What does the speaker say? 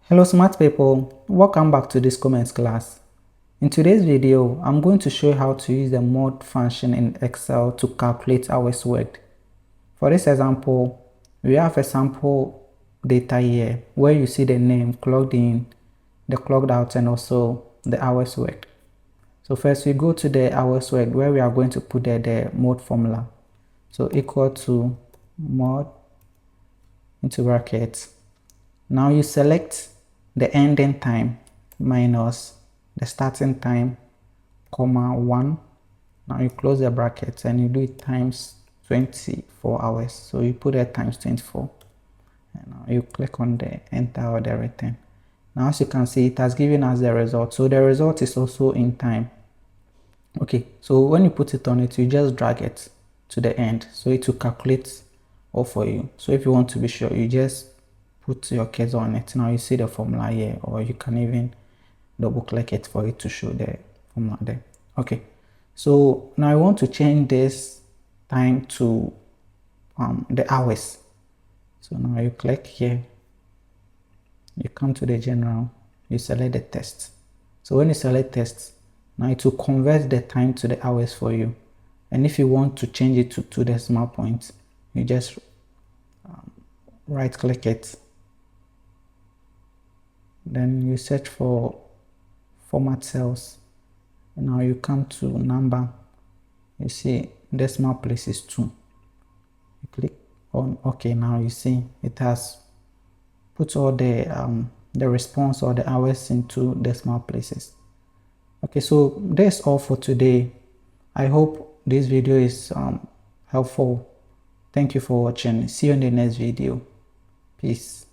Hello smart people, welcome back to this comments class. In today's video, I'm going to show you how to use the mod function in Excel to calculate hours worked. For this example, we have a sample data here where you see the name clocked in, the clocked out, and also the hours worked. So first we go to the hours worked where we are going to put the mod formula. So equal to mod into brackets. Now you select the ending time minus the starting time, comma 1. Now you close the brackets and you do it times 24 hours. So you put it times 24. And now you click on the enter or the return. Now as you can see, it has given us the result. So the result is also in time. Okay, so when you put it on it, you just drag it to the end. So it will calculate all for you. So if you want to be sure, you just put your keys on it. Now you see the formula here, or you can even double click it for it to show the formula there. Okay, so now I want to change this time to the hours. So now you click here, you come to the general, you select the text. So when you select text, now it will convert the time to the hours for you. And if you want to change it to 2 decimal points, you just right click it, then you search for format cells, and now you come to number, you see decimal place is 2, you click on OK. Now you see it has put all the response or the hours into decimal places. Okay, so that's all for today. I hope this video is helpful. Thank you for watching. See you in the next video. Peace.